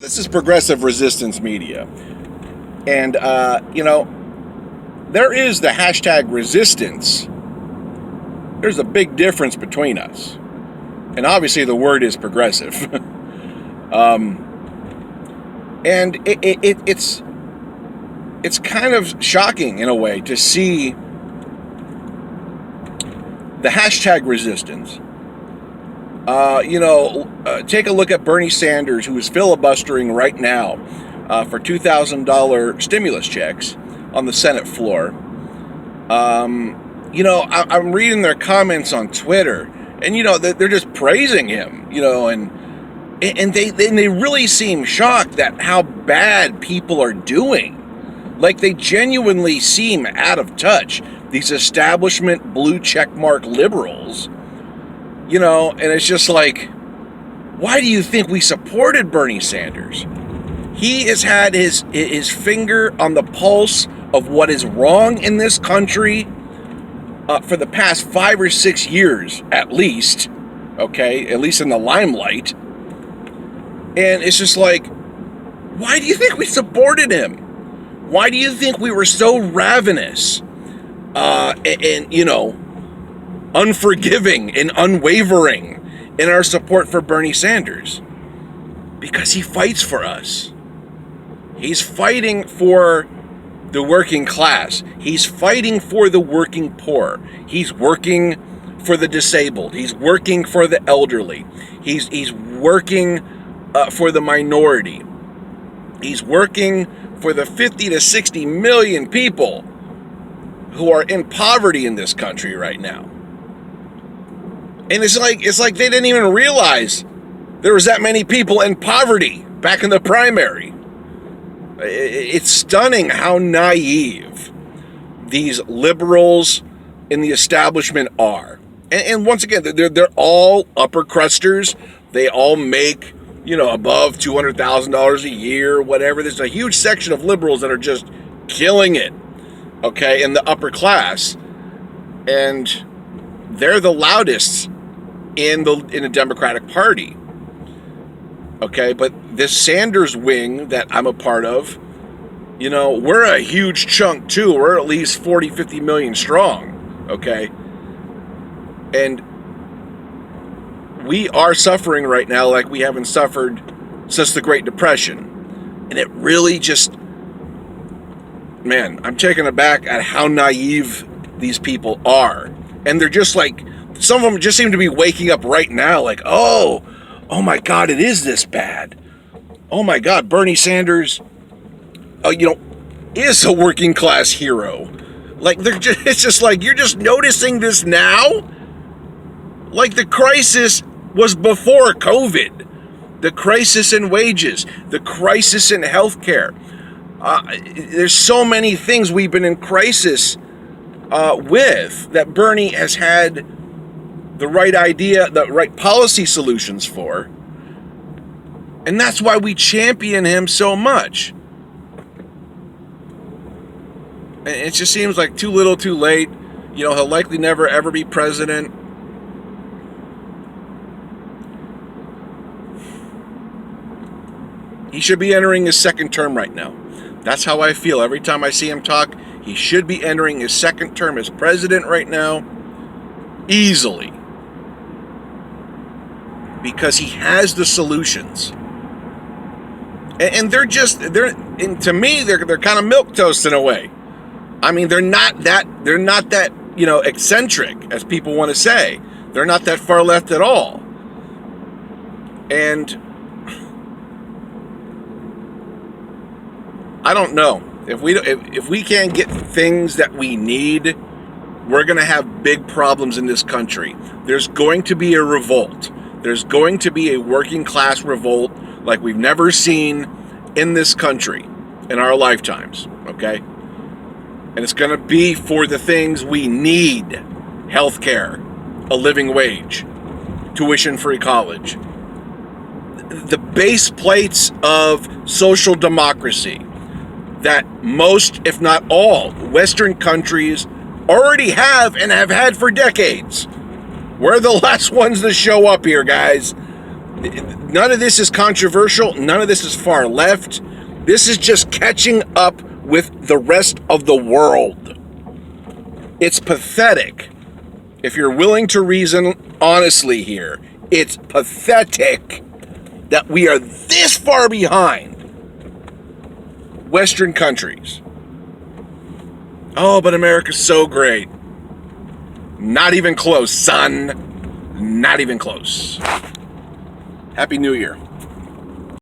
This is Progressive Resistance Media. And, there is the hashtag resistance. There's a big difference between us. And obviously the word is progressive. And it's kind of shocking in a way to see the hashtag resistance. Take a look at Bernie Sanders, who is filibustering right now for $2,000 stimulus checks on the Senate floor. I'm reading their comments on Twitter, and they're just praising him, and they really seem shocked at how bad people are doing. Like, they genuinely seem out of touch. These establishment blue checkmark liberals. And it's just like, why do you think we supported Bernie Sanders? He has had his finger on the pulse of what is wrong in this country for the past 5 or 6 years, at least. Okay, at least in the limelight. And it's just like, why do you think we supported him? Why do you think we were so ravenous and unforgiving and unwavering in our support for Bernie Sanders? Because he fights for us. He's fighting for the working class. He's fighting for the working poor. He's working for the disabled. He's working for the elderly. He's working for the minority. He's working for the 50 to 60 million people who are in poverty in this country right now. And it's like they didn't even realize there was that many people in poverty back in the primary. It's stunning how naive these liberals in the establishment are. And once again, they're all upper crusters. They all make, above $200,000 a year, whatever. There's a huge section of liberals that are just killing it, okay, in the upper class. And they're the loudest in the Democratic Party. Okay, but this Sanders wing that I'm a part of, we're a huge chunk too. We're at least 40, 50 million strong, okay? And we are suffering right now like we haven't suffered since the Great Depression. And it really just, man, I'm taken aback at how naive these people are. And they're just like, some of them just seem to be waking up right now like, oh my God, it is this bad. Oh my God, Bernie Sanders, is a working class hero. Like, it's just like, you're just noticing this now? Like, the crisis was before COVID. The crisis in wages, the crisis in healthcare. There's so many things we've been in crisis with that Bernie has had the right idea, the right policy solutions for. And that's why we champion him so much. And it just seems like too little, too late. He'll likely never, ever be president. He should be entering his second term right now. That's how I feel. Every time I see him talk, he should be entering his second term as president right now. Easily. Because he has the solutions. And to me, they're kind of milquetoast in a way. I mean, they're not that eccentric as people want to say. They're not that far left at all. And I don't know. If we can't get things that we need, we're going to have big problems in this country. There's going to be a revolt. There's going to be a working class revolt like we've never seen in this country in our lifetimes, okay? And it's going to be for the things we need. Healthcare, a living wage, tuition-free college. The base plates of social democracy that most, if not all, Western countries already have and have had for decades. We're the last ones to show up here, guys. None of this is controversial. None of this is far left. This is just catching up with the rest of the world. It's pathetic. If you're willing to reason honestly here, it's pathetic that we are this far behind Western countries. Oh, but America's so great. Not even close, son. Not even close. Happy New Year.